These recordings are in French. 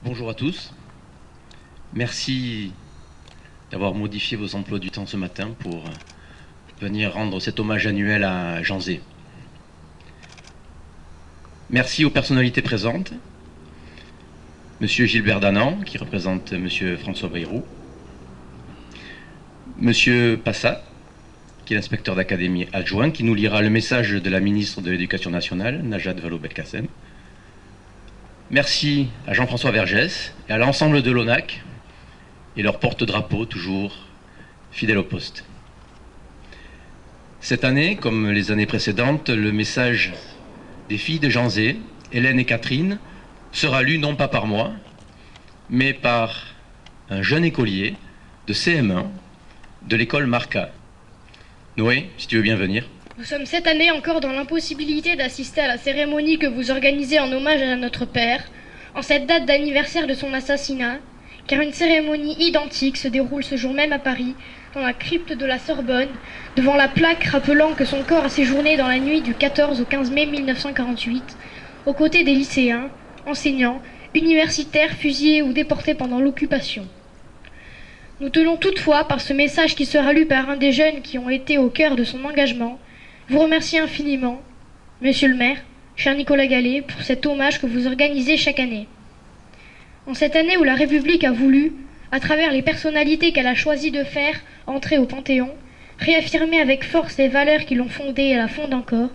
Bonjour à tous. Merci d'avoir modifié vos emplois du temps ce matin pour venir rendre cet hommage annuel à Jean Zay. Merci aux personnalités présentes. Monsieur Gilbert Danan, qui représente Monsieur François Bayrou. Monsieur Passat, qui est l'inspecteur d'académie adjoint, qui nous lira le message de la ministre de l'Éducation nationale, Najat Vallaud-Belkacem. Merci à Jean-François Vergès et à l'ensemble de l'ONAC et leur porte-drapeau toujours fidèle au poste. Cette année, comme les années précédentes, le message des filles de Jean Zay, Hélène et Catherine, sera lu non pas par moi, mais par un jeune écolier de CM1 de l'école Marca. Noé, si tu veux bien venir. Nous sommes cette année encore dans l'impossibilité d'assister à la cérémonie que vous organisez en hommage à notre père, en cette date d'anniversaire de son assassinat, car une cérémonie identique se déroule ce jour même à Paris, dans la crypte de la Sorbonne, devant la plaque rappelant que son corps a séjourné dans la nuit du 14 au 15 mai 1948, aux côtés des lycéens, enseignants, universitaires fusillés ou déportés pendant l'occupation. Nous tenons toutefois, par ce message qui sera lu par un des jeunes qui ont été au cœur de son engagement, vous remercier infiniment, Monsieur le maire, cher Nicolas Gallet, pour cet hommage que vous organisez chaque année. En cette année où la République a voulu, à travers les personnalités qu'elle a choisi de faire entrer au Panthéon, réaffirmer avec force les valeurs qui l'ont fondée et la fondent encore,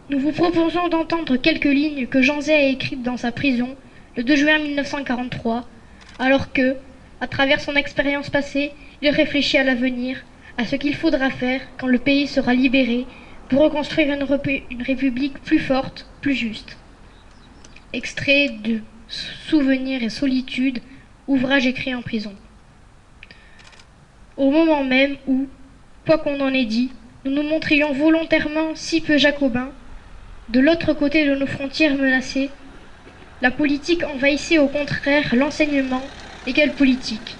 nous vous proposons d'entendre quelques lignes que Jean Zay a écrites dans sa prison, le 2 juin 1943, alors que, à travers son expérience passée, il réfléchit à l'avenir, à ce qu'il faudra faire quand le pays sera libéré, pour reconstruire une république plus forte, plus juste. Extrait de Souvenirs et solitude, ouvrage écrit en prison. Au moment même où, quoi qu'on en ait dit, nous nous montrions volontairement si peu jacobins, de l'autre côté de nos frontières menacées, la politique envahissait au contraire l'enseignement, et quelle politique?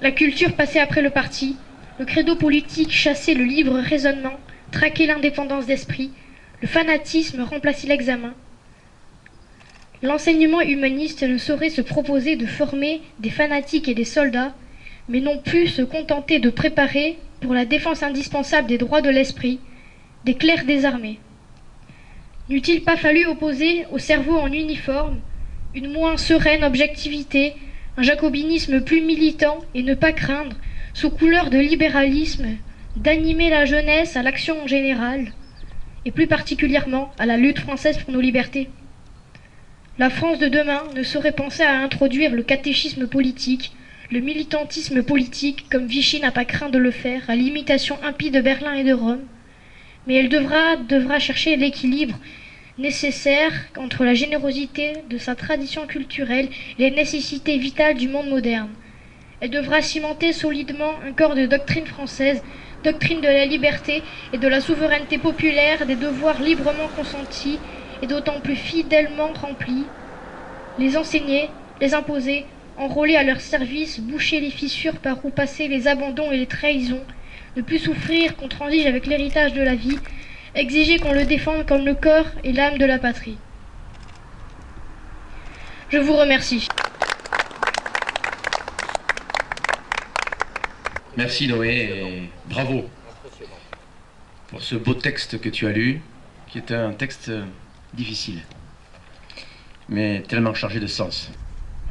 La culture passait après le parti, le credo politique chassait le libre raisonnement, traquait l'indépendance d'esprit, le fanatisme remplaçait l'examen. L'enseignement humaniste ne saurait se proposer de former des fanatiques et des soldats, mais non plus se contenter de préparer, pour la défense indispensable des droits de l'esprit, des clercs désarmés. N'eût-il pas fallu opposer au cerveau en uniforme une moins sereine objectivité, un jacobinisme plus militant et ne pas craindre, sous couleur de libéralisme, d'animer la jeunesse à l'action générale, et plus particulièrement à la lutte française pour nos libertés. La France de demain ne saurait penser à introduire le catéchisme politique, le militantisme politique, comme Vichy n'a pas craint de le faire, à l'imitation impie de Berlin et de Rome, mais elle devra chercher l'équilibre nécessaire entre la générosité de sa tradition culturelle et les nécessités vitales du monde moderne. Elle devra cimenter solidement un corps de doctrine française, doctrine de la liberté et de la souveraineté populaire, des devoirs librement consentis et d'autant plus fidèlement remplis. Les enseigner, les imposer, enrôler à leur service, boucher les fissures par où passaient les abandons et les trahisons, ne plus souffrir qu'on transige avec l'héritage de la vie, exiger qu'on le défende comme le corps et l'âme de la patrie. Je vous remercie. Merci Noé et bravo pour ce beau texte que tu as lu, qui est un texte difficile, mais tellement chargé de sens.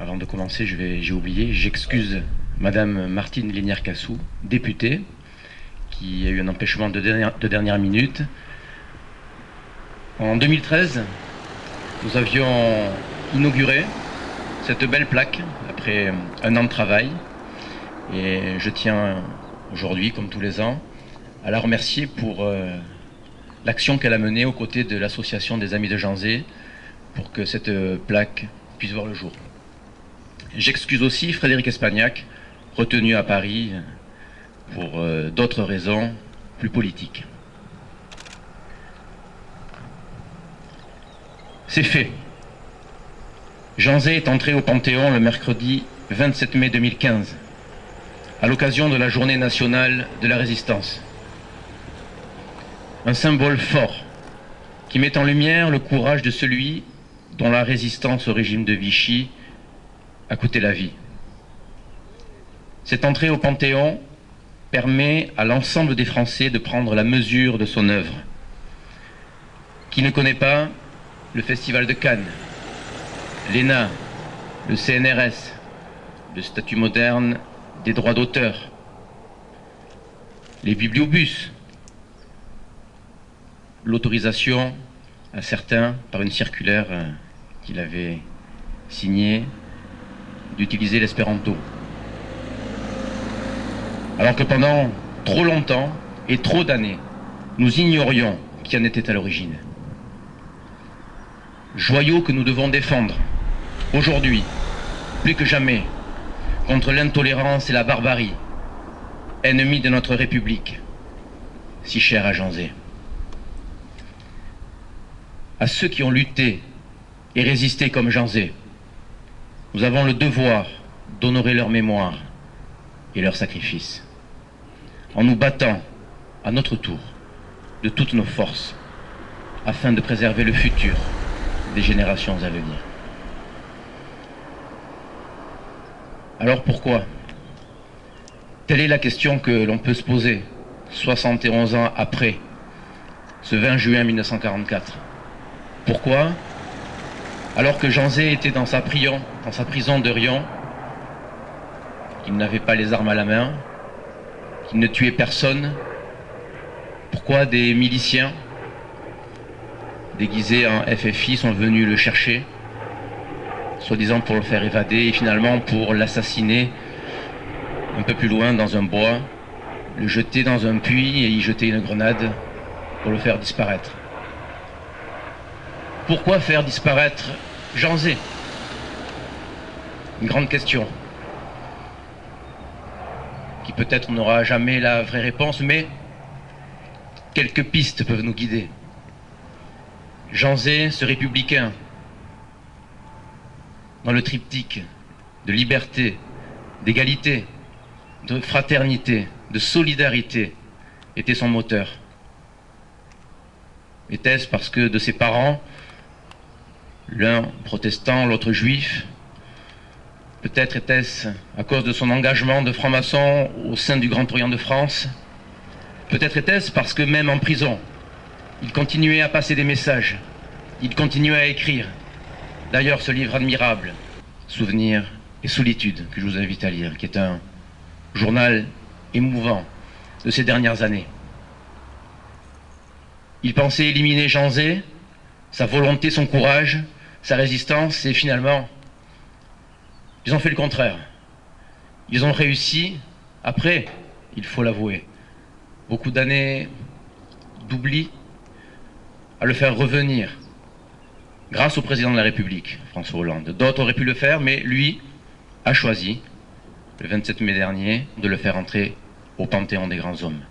Avant de commencer, j'ai oublié, j'excuse Madame Martine Lénière-Cassou, députée, qui a eu un empêchement de dernière minute. En 2013, nous avions inauguré cette belle plaque après un an de travail. Et je tiens aujourd'hui, comme tous les ans, à la remercier pour l'action qu'elle a menée aux côtés de l'association des Amis de Jean Zay pour que cette plaque puisse voir le jour. J'excuse aussi Frédéric Espagnac, retenu à Paris pour d'autres raisons plus politiques. C'est fait. Jean Zay est entré au Panthéon le mercredi 27 mai 2015. À l'occasion de la Journée nationale de la résistance. Un symbole fort qui met en lumière le courage de celui dont la résistance au régime de Vichy a coûté la vie. Cette entrée au Panthéon permet à l'ensemble des Français de prendre la mesure de son œuvre. Qui ne connaît pas le Festival de Cannes, l'ENA, le CNRS, le statut moderne des droits d'auteur, les bibliobus, l'autorisation à certains, par une circulaire qu'il avait signée, d'utiliser l'espéranto. Alors que pendant trop longtemps et trop d'années, nous ignorions qui en était à l'origine. Joyau que nous devons défendre, aujourd'hui, plus que jamais, contre l'intolérance et la barbarie, ennemis de notre République, si chère à Jean Zay. À ceux qui ont lutté et résisté comme Jean Zay, nous avons le devoir d'honorer leur mémoire et leur sacrifice, en nous battant à notre tour de toutes nos forces, afin de préserver le futur des générations à venir. Alors pourquoi? Telle est la question que l'on peut se poser 71 ans après, ce 20 juin 1944. Pourquoi? Alors que Jean Zay était dans sa prison de Riom, qu'il n'avait pas les armes à la main, qu'il ne tuait personne, pourquoi des miliciens déguisés en FFI sont venus le chercher, soi-disant pour le faire évader et finalement pour l'assassiner un peu plus loin dans un bois, le jeter dans un puits et y jeter une grenade pour le faire disparaître? Pourquoi faire disparaître Jean Zay? Une grande question qui peut-être n'aura jamais la vraie réponse, mais quelques pistes peuvent nous guider. Jean Zay, ce républicain, dans le triptyque de liberté, d'égalité, de fraternité, de solidarité, était son moteur. Était-ce parce que de ses parents, l'un protestant, l'autre juif, peut-être était-ce à cause de son engagement de franc-maçon au sein du Grand Orient de France, peut-être était-ce parce que même en prison, il continuait à passer des messages, il continuait à écrire. D'ailleurs, ce livre admirable, Souvenirs et Solitude, que je vous invite à lire, qui est un journal émouvant de ces dernières années. Il pensait éliminer Jean Zay, sa volonté, son courage, sa résistance, et finalement, ils ont fait le contraire. Ils ont réussi, après, il faut l'avouer, beaucoup d'années d'oubli, à le faire revenir, grâce au président de la République, François Hollande. D'autres auraient pu le faire, mais lui a choisi, le 27 mai dernier, de le faire entrer au Panthéon des grands hommes.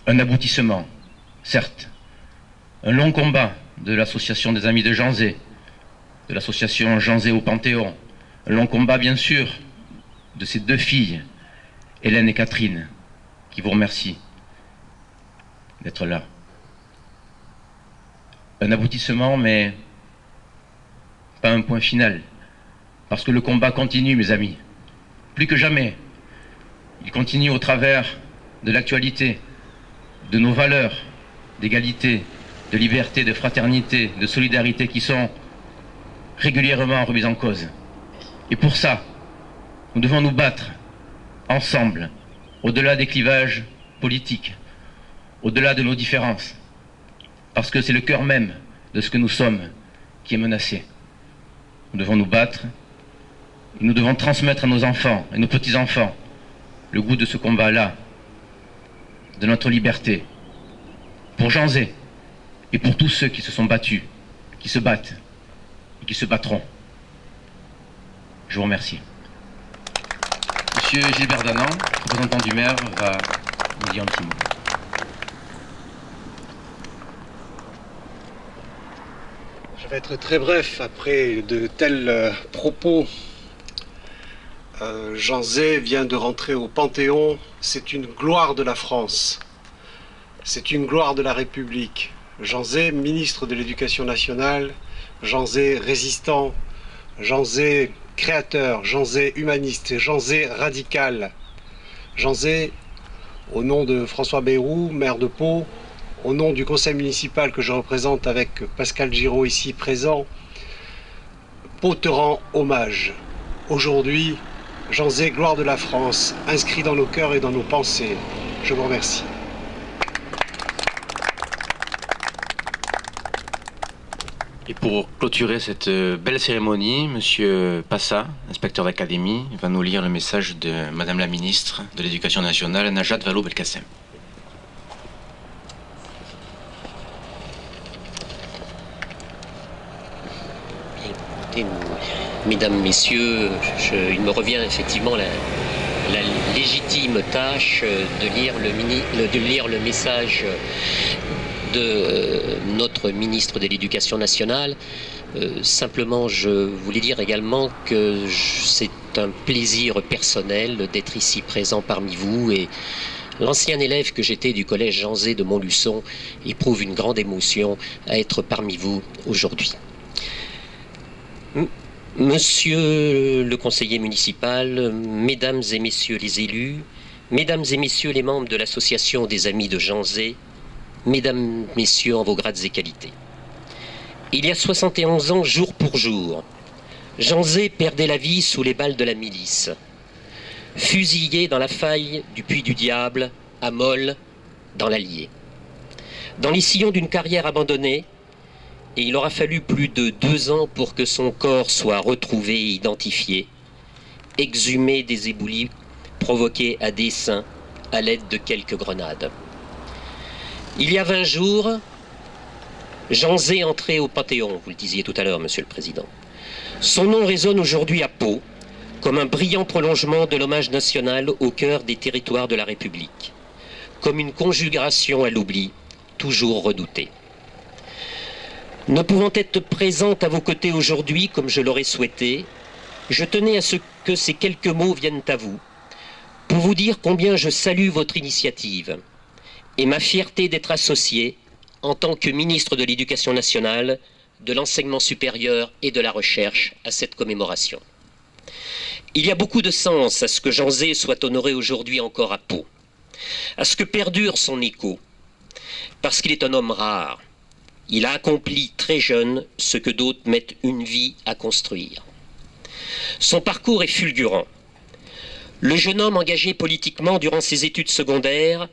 Un aboutissement, certes, un long combat de l'association des Amis de Jean Zay, de l'association Jean Zay au Panthéon, un long combat bien sûr de ses deux filles, Hélène et Catherine, qui vous remercient d'être là. Un aboutissement, mais pas un point final, parce que le combat continue, mes amis, plus que jamais. Il continue au travers de l'actualité, de nos valeurs d'égalité, de liberté, de fraternité, de solidarité qui sont régulièrement remises en cause. Et pour ça, nous devons nous battre ensemble, au-delà des clivages politiques, au-delà de nos différences, parce que c'est le cœur même de ce que nous sommes qui est menacé. Nous devons nous battre, et nous devons transmettre à nos enfants et nos petits-enfants le goût de ce combat-là, de notre liberté, pour Jean Zay et pour tous ceux qui se sont battus, qui se battent et qui se battront. Je vous remercie. Monsieur Gilbert Danan, représentant du maire, va nous dire un petit mot. Je vais être très bref après de tels propos. Jean Zay vient de rentrer au Panthéon. C'est une gloire de la France. C'est une gloire de la République. Jean Zay, ministre de l'Éducation nationale. Jean Zay, résistant Jean Zay créateur, Jean Zay humaniste, Jean Zay radical. Jean Zay, au nom de François Bayrou, maire de Pau, au nom du conseil municipal que je représente avec Pascal Giraud ici présent, Pau te rend hommage. Aujourd'hui, Jean Zay, gloire de la France, inscrit dans nos cœurs et dans nos pensées. Je vous remercie. Et pour clôturer cette belle cérémonie, Monsieur Passa, inspecteur d'académie, va nous lire le message de Madame la ministre de l'Éducation nationale, Najat Vallaud-Belkacem. Mesdames, Messieurs, il me revient effectivement la légitime tâche de lire le message de notre ministre de l'Éducation nationale. Simplement, je voulais dire également que c'est un plaisir personnel d'être ici présent parmi vous, et l'ancien élève que j'étais du collège Jean Zay de Montluçon éprouve une grande émotion à être parmi vous aujourd'hui. Monsieur le conseiller municipal, mesdames et messieurs les élus, mesdames et messieurs les membres de l'association des amis de Jean Zay, mesdames, messieurs en vos grades et qualités. Il y a 71 ans, jour pour jour, Jean Zay perdait la vie sous les balles de la milice. Fusillé dans la faille du Puy du Diable, à Molles, dans l'Allier. Dans les sillons d'une carrière abandonnée, et il aura fallu plus de 2 ans pour que son corps soit retrouvé et identifié, exhumé des éboulis provoqués à dessein à l'aide de quelques grenades. Il y a 20 jours, Jean Zay entrait au Panthéon, vous le disiez tout à l'heure, Monsieur le Président. Son nom résonne aujourd'hui à Pau, comme un brillant prolongement de l'hommage national au cœur des territoires de la République, comme une conjuration à l'oubli, toujours redoutée. Ne pouvant être présente à vos côtés aujourd'hui comme je l'aurais souhaité, je tenais à ce que ces quelques mots viennent à vous, pour vous dire combien je salue votre initiative et ma fierté d'être associé, en tant que ministre de l'Éducation nationale, de l'enseignement supérieur et de la recherche, à cette commémoration. Il y a beaucoup de sens à ce que Jean Zay soit honoré aujourd'hui encore à Pau, à ce que perdure son écho, parce qu'il est un homme rare. Il a accompli très jeune ce que d'autres mettent une vie à construire. Son parcours est fulgurant. Le jeune homme engagé politiquement durant ses études secondaires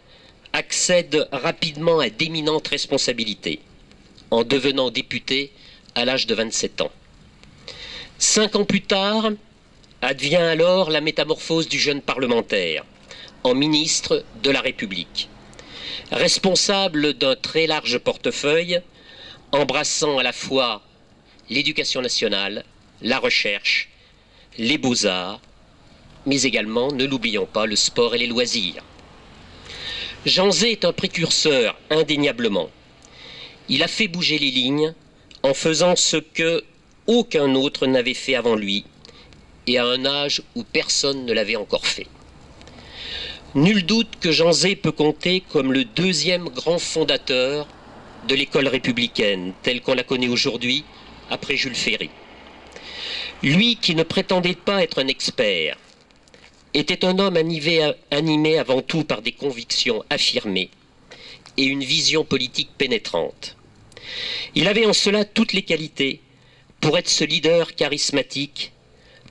accède rapidement à d'éminentes responsabilités, en devenant député à l'âge de 27 ans. 5 ans plus tard, advient alors la métamorphose du jeune parlementaire, en ministre de la République, responsable d'un très large portefeuille, embrassant à la fois l'éducation nationale, la recherche, les beaux-arts, mais également, ne l'oublions pas, le sport et les loisirs. Jean Zay est un précurseur, indéniablement. Il a fait bouger les lignes en faisant ce que aucun autre n'avait fait avant lui, et à un âge où personne ne l'avait encore fait. Nul doute que Jean Zay peut compter comme le 2e grand fondateur de l'école républicaine, telle qu'on la connaît aujourd'hui, après Jules Ferry. Lui qui ne prétendait pas être un expert, était un homme animé avant tout par des convictions affirmées et une vision politique pénétrante. Il avait en cela toutes les qualités pour être ce leader charismatique,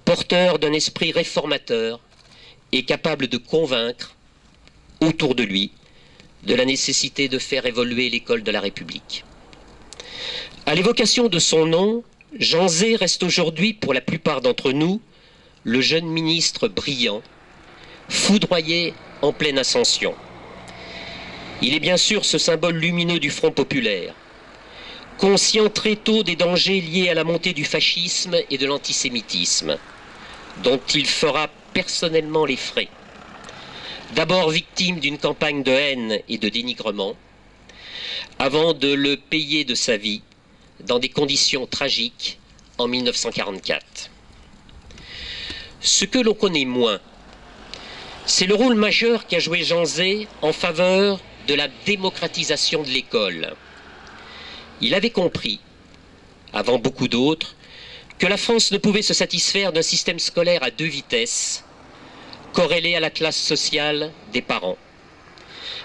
porteur d'un esprit réformateur et capable de convaincre autour de lui de la nécessité de faire évoluer l'école de la République. À l'évocation de son nom, Jean Zay reste aujourd'hui, pour la plupart d'entre nous, le jeune ministre brillant, foudroyé en pleine ascension. Il est bien sûr ce symbole lumineux du Front populaire, conscient très tôt des dangers liés à la montée du fascisme et de l'antisémitisme, dont il fera personnellement les frais. D'abord victime d'une campagne de haine et de dénigrement, avant de le payer de sa vie dans des conditions tragiques en 1944. Ce que l'on connaît moins, c'est le rôle majeur qu'a joué Jean Zay en faveur de la démocratisation de l'école. Il avait compris, avant beaucoup d'autres, que la France ne pouvait se satisfaire d'un système scolaire à 2 vitesses, corrélé à la classe sociale des parents,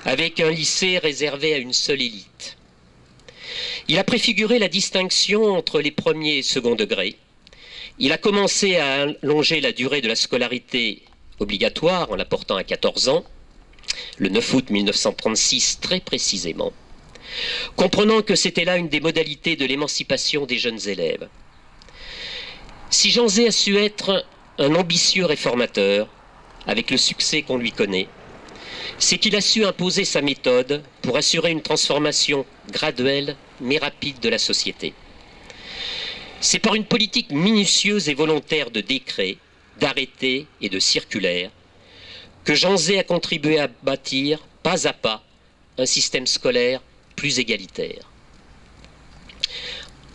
avec un lycée réservé à une seule élite. Il a préfiguré la distinction entre les premiers et second degrés. Il a commencé à allonger la durée de la scolarité obligatoire en la portant à 14 ans, le 9 août 1936 très précisément, comprenant que c'était là une des modalités de l'émancipation des jeunes élèves. Si Jean Zay a su être un ambitieux réformateur, avec le succès qu'on lui connaît, c'est qu'il a su imposer sa méthode pour assurer une transformation graduelle mais rapide de la société. C'est par une politique minutieuse et volontaire de décrets, d'arrêtés et de circulaires que Jean Zay a contribué à bâtir, pas à pas, un système scolaire plus égalitaire.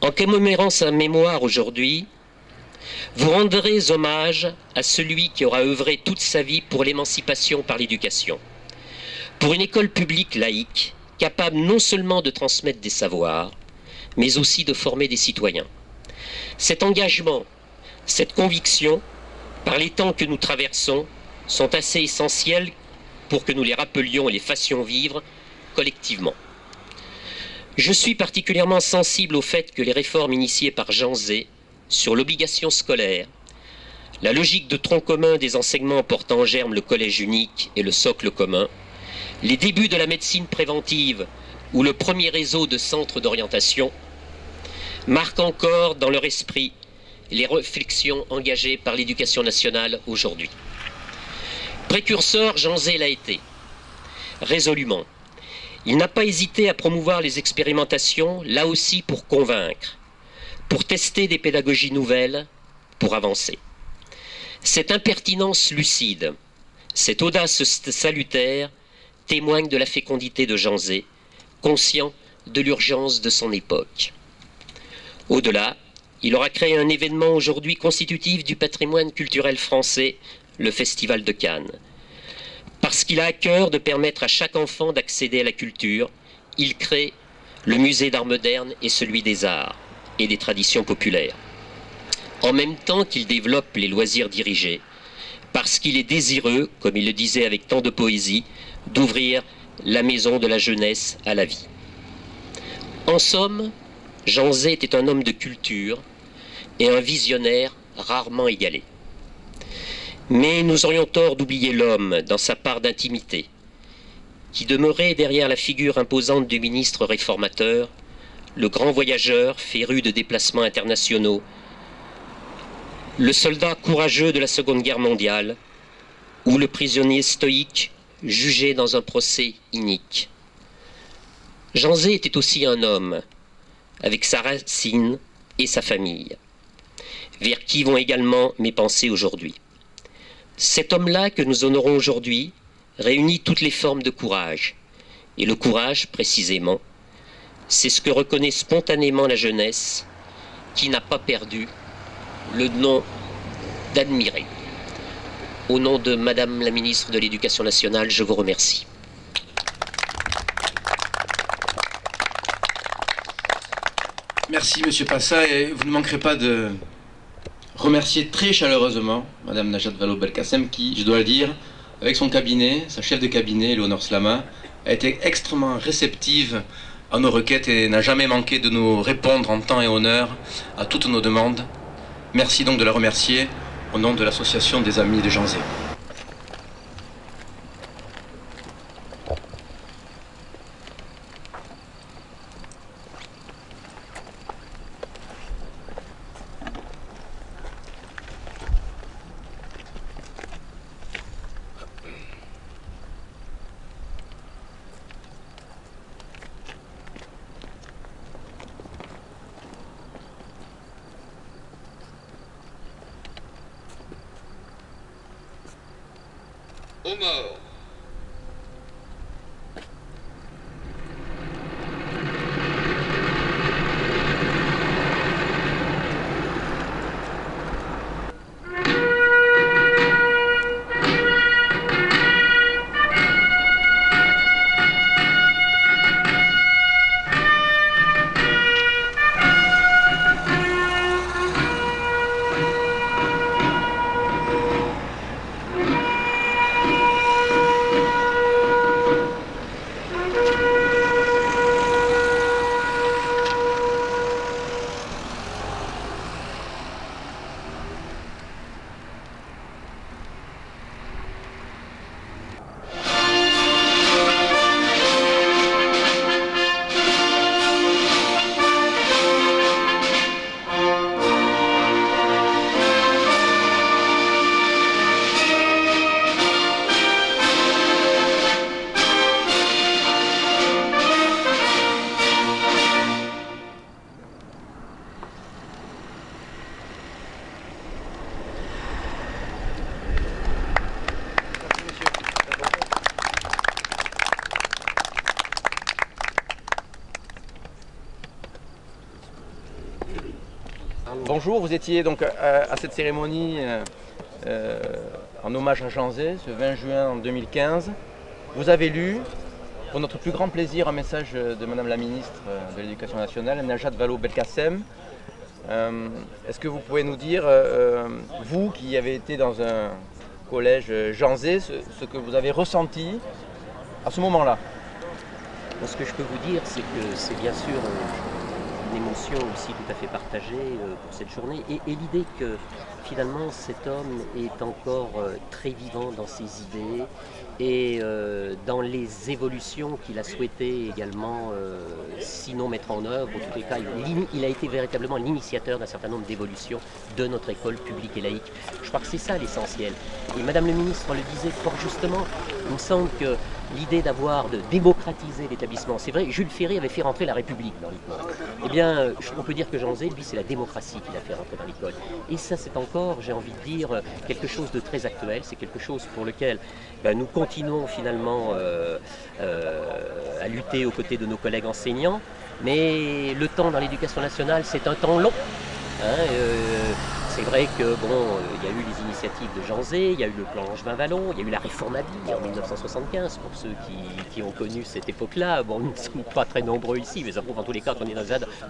En commémorant sa mémoire aujourd'hui, vous rendrez hommage à celui qui aura œuvré toute sa vie pour l'émancipation par l'éducation, pour une école publique laïque, capable non seulement de transmettre des savoirs, mais aussi de former des citoyens. Cet engagement, cette conviction, par les temps que nous traversons, sont assez essentiels pour que nous les rappelions et les fassions vivre collectivement. Je suis particulièrement sensible au fait que les réformes initiées par Jean Zay sur l'obligation scolaire, la logique de tronc commun des enseignements portant en germe le collège unique et le socle commun, les débuts de la médecine préventive ou le premier réseau de centres d'orientation marquent encore dans leur esprit les réflexions engagées par l'éducation nationale aujourd'hui. Précurseur, Jean Zay l'a été, résolument. Il n'a pas hésité à promouvoir les expérimentations, là aussi pour convaincre, pour tester des pédagogies nouvelles, pour avancer. Cette impertinence lucide, cette audace salutaire témoignent de la fécondité de Jean Zay, conscient de l'urgence de son époque. Au-delà, il aura créé un événement aujourd'hui constitutif du patrimoine culturel français, le Festival de Cannes. Parce qu'il a à cœur de permettre à chaque enfant d'accéder à la culture, il crée le musée d'art moderne et celui des arts et des traditions populaires. En même temps qu'il développe les loisirs dirigés, parce qu'il est désireux, comme il le disait avec tant de poésie, d'ouvrir la maison de la jeunesse à la vie. En somme, Jean Zay était un homme de culture et un visionnaire rarement égalé. Mais nous aurions tort d'oublier l'homme dans sa part d'intimité, qui demeurait derrière la figure imposante du ministre réformateur, le grand voyageur féru de déplacements internationaux, le soldat courageux de la Seconde Guerre mondiale, ou le prisonnier stoïque jugé dans un procès inique. Jean Zay était aussi un homme, avec sa racine et sa famille, vers qui vont également mes pensées aujourd'hui. Cet homme-là que nous honorons aujourd'hui réunit toutes les formes de courage. Et le courage, précisément, c'est ce que reconnaît spontanément la jeunesse qui n'a pas perdu le nom d'admirer. Au nom de Madame la ministre de l'Éducation nationale, je vous remercie. Merci Monsieur Passa, et vous ne manquerez pas de remercier très chaleureusement Madame Najat Vallaud-Belkacem qui, je dois le dire, avec son cabinet, sa chef de cabinet, Éléonore Slama, a été extrêmement réceptive à nos requêtes et n'a jamais manqué de nous répondre en temps et honneur à toutes nos demandes. Merci donc de la remercier au nom de l'association des Amis de Jean Zay. Aux morts. Bonjour, vous étiez donc à cette cérémonie en hommage à Jean Zay, ce 20 juin 2015. Vous avez lu, pour notre plus grand plaisir, un message de Madame la ministre de l'Éducation nationale, Najat Vallaud-Belkacem. Est-ce que vous pouvez nous dire, vous qui avez été dans un collège Jean Zay, ce que vous avez ressenti à ce moment-là? Ce que je peux vous dire, c'est que c'est bien sûr une émotion aussi tout à fait partagée pour cette journée et l'idée que finalement cet homme est encore très vivant dans ses idées et dans les évolutions qu'il a souhaité également, sinon mettre en œuvre, en tous les cas, il a été véritablement l'initiateur d'un certain nombre d'évolutions de notre école publique et laïque. Je crois que c'est ça l'essentiel. Et Madame le ministre le disait fort justement, il me semble que l'idée de démocratiser l'établissement, c'est vrai, Jules Ferry avait fait rentrer la République dans l'école. Eh bien, on peut dire que Jean Zay, lui, c'est la démocratie qu'il a fait rentrer dans l'école. Et ça, c'est encore, j'ai envie de dire, quelque chose de très actuel, c'est quelque chose pour lequel nous continuons finalement à lutter aux côtés de nos collègues enseignants, mais le temps dans l'éducation nationale, c'est un temps long. C'est vrai que il y a eu les initiatives de Jean Zay, il y a eu le plan Langevin-Vallon, il y a eu la réforme à vie en 1975, pour ceux qui ont connu cette époque-là. Bon, nous ne sommes pas très nombreux ici, mais ça prouve en tous les cas qu'on est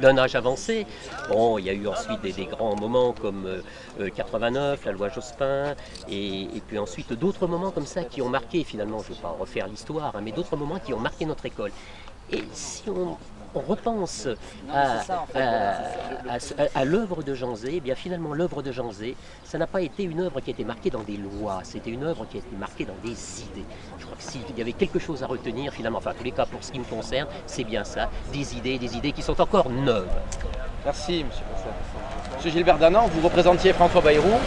d'un âge avancé. Bon, il y a eu ensuite des grands moments comme 89, la loi Jospin, et puis ensuite d'autres moments comme ça qui ont marqué, finalement, je ne vais pas refaire l'histoire, mais d'autres moments qui ont marqué notre école. Et si on repense à l'œuvre de Jean Zay, eh bien finalement l'œuvre de Jean Zay, ça n'a pas été une œuvre qui a été marquée dans des lois, c'était une œuvre qui a été marquée dans des idées. Je crois que s'il y avait quelque chose à retenir finalement, enfin en tous les cas pour ce qui me concerne, c'est bien ça, des idées qui sont encore neuves. Merci Monsieur Passer. Monsieur Gilbert Danan, vous représentiez François Bayrou,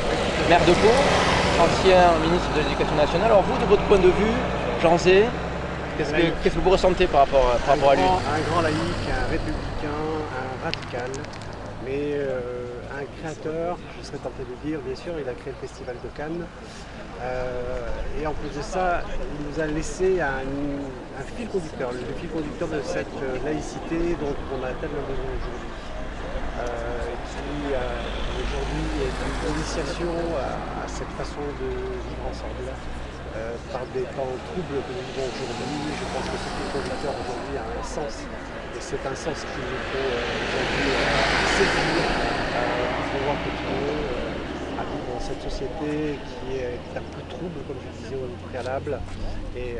maire de Pau, ancien ministre de l'Éducation nationale. Alors vous, de votre point de vue, Jean Zay, qu'est-ce que vous ressentez par rapport à lui? Un grand laïc, un républicain, un radical, mais un créateur, je serais tenté de dire, bien sûr, il a créé le Festival de Cannes. Et en plus de ça, il nous a laissé un fil conducteur, le fil conducteur de cette laïcité dont on a tellement besoin aujourd'hui. Qui aujourd'hui est une initiation à cette façon de vivre ensemble. Par des temps troubles que nous vivons aujourd'hui, je pense que ce fil conducteur aujourd'hui a un sens. Et c'est un sens qu'il nous faut aujourd'hui saisir pour pouvoir continuer à vivre dans cette société qui est un peu trouble, comme je disais au préalable. Et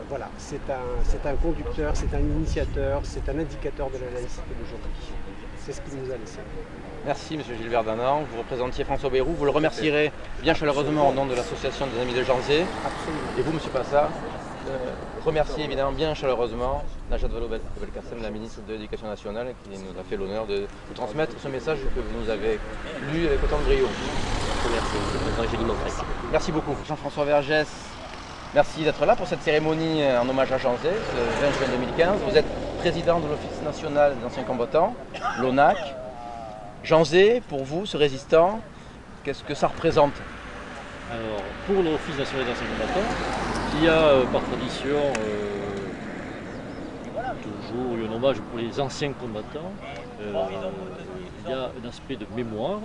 voilà, c'est un conducteur, c'est un initiateur, c'est un indicateur de la laïcité d'aujourd'hui. C'est ce qu'il nous a laissé. Merci Monsieur Gilbert Danan, vous représentiez François Bayrou, vous le remercierez bien chaleureusement au nom de l'association des Amis de Jean Zay. Absolument. Et vous Monsieur Passat, remerciez évidemment bien chaleureusement Najat Vallaud-Belkacem, la ministre de l'Éducation nationale, qui nous a fait l'honneur de vous transmettre ce message que vous nous avez lu avec autant de brio. Merci. Merci beaucoup. Jean-François Vergès, merci d'être là pour cette cérémonie en hommage à Jean Zay, ce 20 juin 2015. Vous êtes président de l'Office national des anciens combattants, l'ONAC. Jean Zay, pour vous, ce résistant, qu'est-ce que ça représente? Alors, pour l'Office national des anciens combattants, il y a par tradition toujours eu un hommage pour les anciens combattants. Il y a un aspect de mémoire,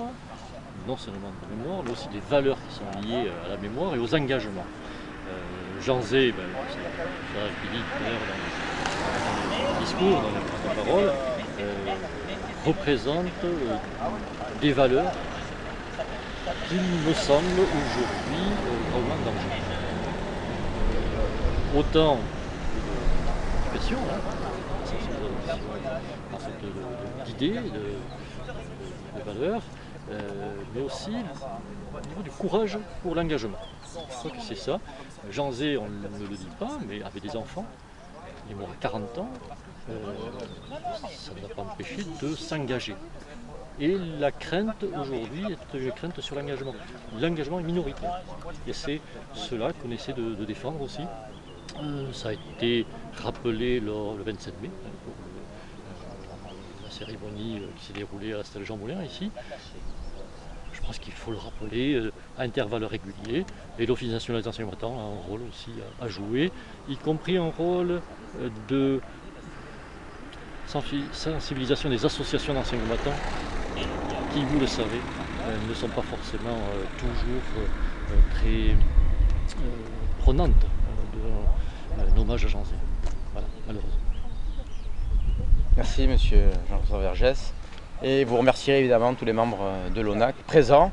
non seulement de mémoire, mais aussi des valeurs qui sont liées à la mémoire et aux engagements. Jean Zay, ça a été dit tout à l'heure dans le discours, dans les paroles, représente des valeurs qui me semblent aujourd'hui vraiment dangereuses. Autant d'éducation, d'idées, de valeurs, mais aussi au niveau du courage pour l'engagement. Je crois que c'est ça. Jean Zay, on ne le dit pas, mais avait des enfants. Il est mort à 40 ans. Ça ne l'a pas empêché de s'engager. Et la crainte aujourd'hui est une crainte sur l'engagement. L'engagement est minoritaire. Et c'est cela qu'on essaie de défendre aussi. Ça a été rappelé le 27 mai, pour la cérémonie qui s'est déroulée à la Stèle Jean Moulin ici. Je pense qu'il faut le rappeler à intervalles réguliers. Et l'Office national des anciens combattants a un rôle aussi à jouer, y compris un rôle de sensibilisation des associations d'anciens combattants qui, vous le savez, ne sont pas forcément toujours très prenantes de hommage à Janzé. Voilà, malheureusement. Merci Monsieur Jean-François Vergès. Et vous remercierez évidemment tous les membres de l'ONAC présents,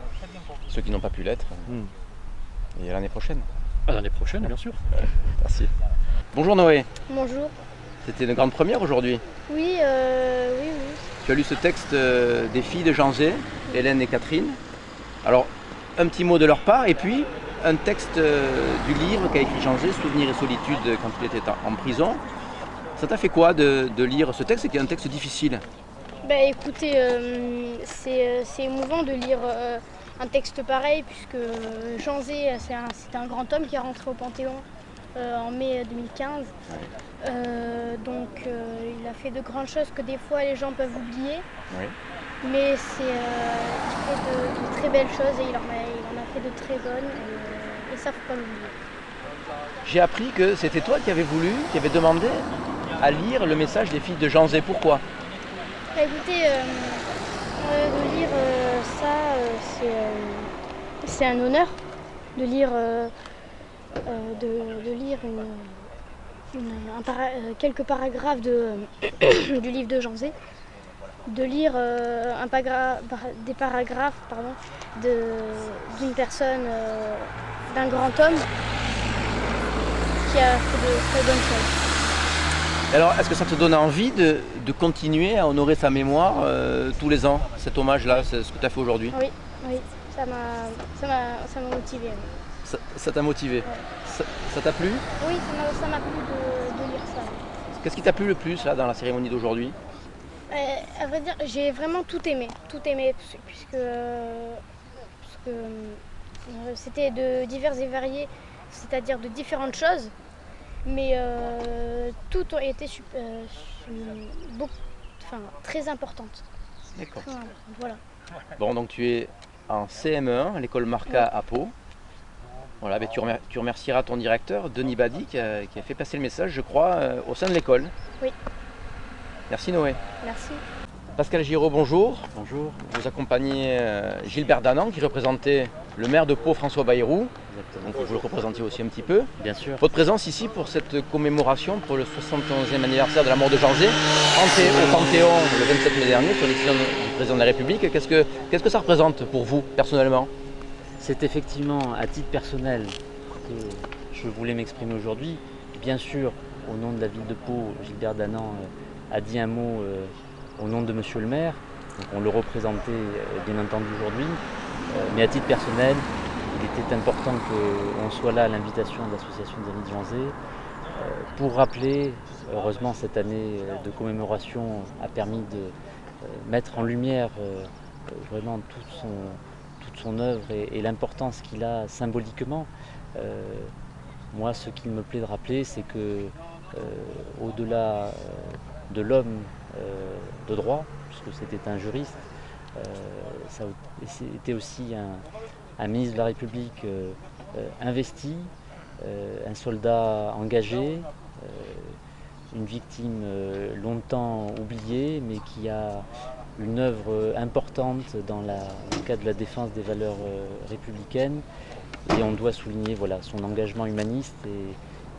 ceux qui n'ont pas pu l'être, et à l'année prochaine. À l'année prochaine, bien sûr. Merci. Bonjour Noé. Bonjour. C'était une grande première aujourd'hui. Oui. Tu as lu ce texte des filles de Janzé, Hélène et Catherine. Alors, un petit mot de leur part, et puis un texte du livre qu'a écrit Janzé, Souvenirs et solitude, quand il était en prison. Ça t'a fait quoi de lire ce texte, qui est un texte difficile? Bah écoutez, c'est émouvant de lire un texte pareil, puisque Janzé, c'est un grand homme qui est rentré au Panthéon en mai 2015. Donc il a fait de grandes choses que des fois les gens peuvent oublier. Oui. Mais il fait de très belles choses et il en a fait de très bonnes et ça, faut pas l'oublier. J'ai appris que c'était toi qui avais demandé à lire le message des filles de Janzé. Pourquoi? Écoutez, de lire ça, c'est un honneur de lire, quelques paragraphes du livre de Janzé, de lire des paragraphes d'une personne, d'un grand homme qui a fait de très bonnes choses. Alors, est-ce que ça te donne envie de continuer à honorer sa mémoire tous les ans, cet hommage-là, c'est ce que tu as fait aujourd'hui? Oui, ça m'a motivé. Ça t'a motivé? Ouais. Ça t'a plu? Oui, ça m'a plu de lire ça. Qu'est-ce qui t'a plu le plus là, dans la cérémonie d'aujourd'hui? À vrai dire, j'ai vraiment tout aimé, puisque c'était de divers et variés, c'est-à-dire de différentes choses. Mais toutes ont été très importantes. D'accord. Voilà. Bon, donc tu es en CM1 à l'école Marca à Pau. Voilà, mais tu remercieras ton directeur, Denis Badi, qui a fait passer le message, je crois, au sein de l'école. Oui. Merci Noé. Merci. Pascal Giraud, bonjour. Bonjour. Vous accompagnez Gilbert Danan, qui représentait le maire de Pau, François Bayrou. Donc vous le représentiez aussi un petit peu. Bien sûr. Votre présence ici pour cette commémoration, pour le 71e anniversaire de la mort de Janzé, au Panthéon le 27 mai dernier, sur décision du président de la République. Qu'est-ce que ça représente pour vous, personnellement? C'est effectivement à titre personnel que je voulais m'exprimer aujourd'hui. Bien sûr, au nom de la ville de Pau, Gilbert Danan a dit un mot au nom de Monsieur le maire. Donc on le représentait bien entendu aujourd'hui. Mais à titre personnel, il était important qu'on soit là à l'invitation de l'association des Amis de Janzé pour rappeler, heureusement cette année de commémoration a permis de mettre en lumière vraiment toute son œuvre et l'importance qu'il a symboliquement. Moi, ce qu'il me plaît de rappeler, c'est que au-delà de l'homme de droit, puisque c'était un juriste, c'était aussi un ministre de la République investi, un soldat engagé, une victime longtemps oubliée, mais qui a une œuvre importante dans le cadre de la défense des valeurs républicaines. Et on doit souligner son engagement humaniste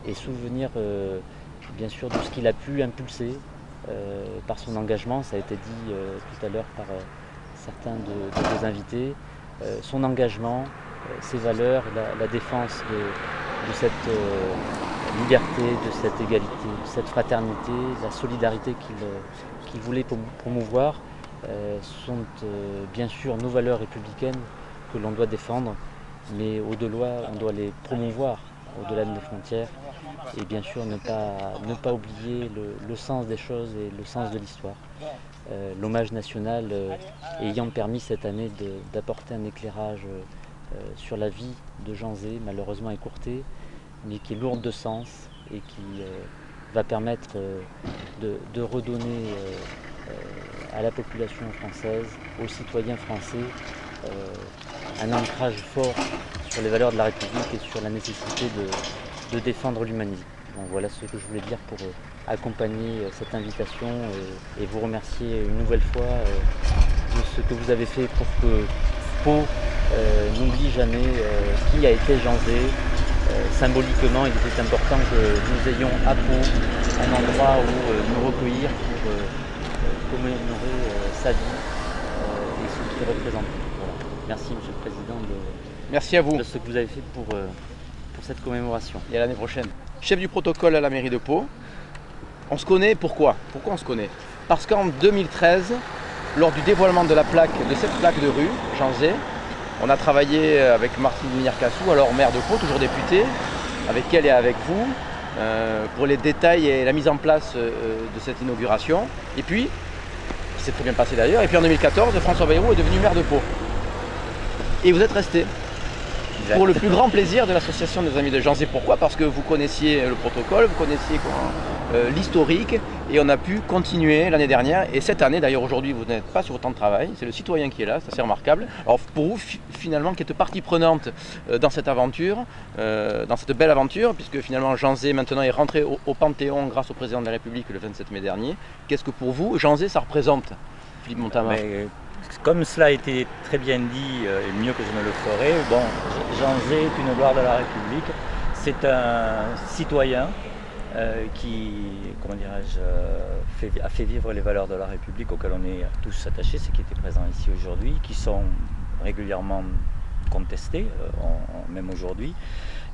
et souvenir bien sûr de ce qu'il a pu impulser par son engagement. Ça a été dit tout à l'heure par certains de vos invités. Son engagement, ses valeurs, la défense de cette liberté, de cette égalité, de cette fraternité, la solidarité qu'il voulait promouvoir sont bien sûr nos valeurs républicaines que l'on doit défendre, mais au-delà, on doit les promouvoir au-delà de nos frontières et bien sûr ne pas oublier le sens des choses et le sens de l'histoire. L'hommage national ayant permis cette année d'apporter un éclairage sur la vie de Janzé, malheureusement écourtée, mais qui est lourde de sens et qui va permettre de redonner à la population française, aux citoyens français, un ancrage fort sur les valeurs de la République et sur la nécessité de défendre l'humanisme. Donc voilà ce que je voulais dire pour accompagner cette invitation et vous remercier une nouvelle fois de ce que vous avez fait pour que Pau n'oublie jamais ce qui a été Janzé. Symboliquement, il était important que nous ayons à Pau un endroit où nous recueillir pour commémorer sa vie et ce qu'il représente. Voilà. Merci Monsieur le Président Merci à vous de ce que vous avez fait pour cette commémoration. et à l'année prochaine. Chef du protocole à la mairie de Pau, on se connaît pourquoi? Pourquoi on se connaît? Parce qu'en 2013, lors du dévoilement de cette plaque de rue, Janzé, on a travaillé avec Martine Minière-Cassou, alors maire de Pau, toujours députée, avec elle et avec vous, pour les détails et la mise en place de cette inauguration. Et puis, qui s'est très bien passé d'ailleurs, et puis en 2014, François Bayrou est devenu maire de Pau. Et vous êtes resté. Pour le plus grand plaisir de l'association des Amis de Janzé. Pourquoi? Parce que vous connaissiez le protocole, vous connaissiez l'historique, et on a pu continuer l'année dernière. Et cette année, d'ailleurs aujourd'hui, vous n'êtes pas sur autant de travail, c'est le citoyen qui est là, c'est assez remarquable. Alors pour vous, finalement, qui êtes partie prenante dans cette aventure, dans cette belle aventure, puisque finalement Janzé maintenant est rentré au Panthéon grâce au président de la République le 27 mai dernier. Qu'est-ce que pour vous, Janzé, ça représente, Philippe Montamar? Comme cela a été très bien dit, et mieux que je ne le ferai, bon, Janzé est une gloire de la République. C'est un citoyen qui, comment dirais-je, a fait vivre les valeurs de la République auxquelles on est tous attachés, ceux qui étaient présents ici aujourd'hui, qui sont régulièrement contestés, même aujourd'hui.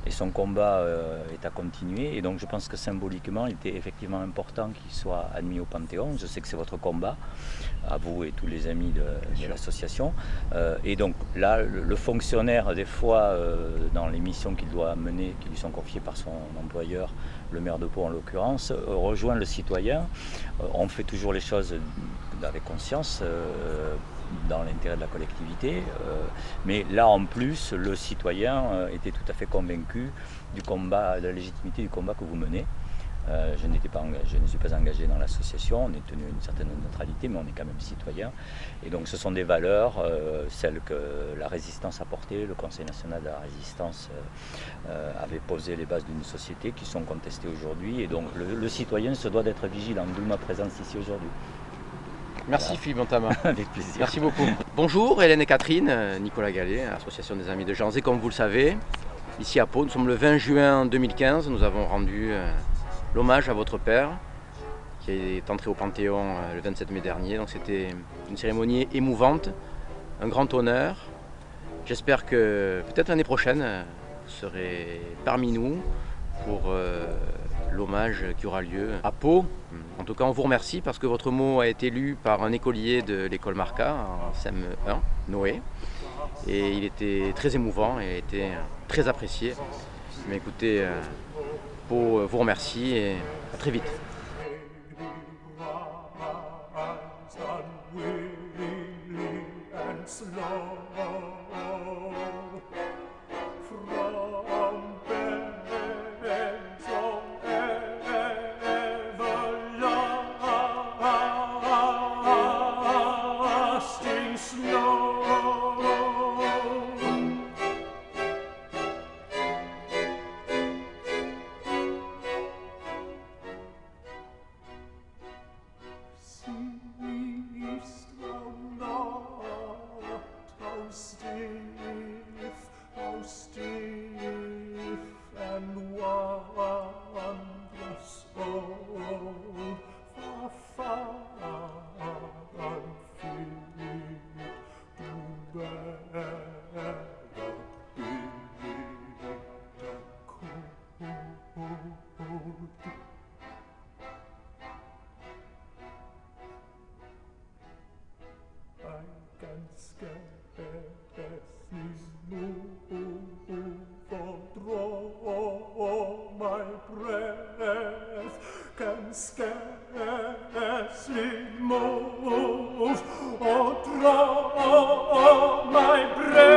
Et son combat est à continuer. Et donc je pense que symboliquement, il était effectivement important qu'il soit admis au Panthéon. Je sais que c'est votre combat, à vous et tous les amis de l'association. Et donc là, le fonctionnaire, des fois, dans les missions qu'il doit mener, qui lui sont confiées par son employeur, le maire de Pau en l'occurrence, rejoint le citoyen. On fait toujours les choses avec conscience, dans l'intérêt de la collectivité, mais là en plus le citoyen était tout à fait convaincu du combat, de la légitimité du combat que vous menez. Je ne suis pas engagé dans l'association, on est tenu à une certaine neutralité, mais on est quand même citoyen. Et donc ce sont des valeurs, celles que la résistance a portées, le Conseil national de la résistance avait posé les bases d'une société qui sont contestées aujourd'hui. Et donc le citoyen se doit d'être vigilant, d'où ma présence ici aujourd'hui. Merci voilà. Philippe Montamar. Avec plaisir. Merci beaucoup. Bonjour Hélène et Catherine, Nicolas Gallet, Association des Amis de Janzé, comme vous le savez, ici à Pau. Nous sommes le 20 juin 2015, nous avons rendu l'hommage à votre père, qui est entré au Panthéon le 27 mai dernier. Donc c'était une cérémonie émouvante, un grand honneur. J'espère que peut-être l'année prochaine, vous serez parmi nous pour l'hommage qui aura lieu à Pau. En tout cas, on vous remercie parce que votre mot a été lu par un écolier de l'école Marca en CM1, Noé. Et il était très émouvant et a été très apprécié. Mais écoutez, Pau vous remercie et à très vite. Scarcely move, or draw my breath.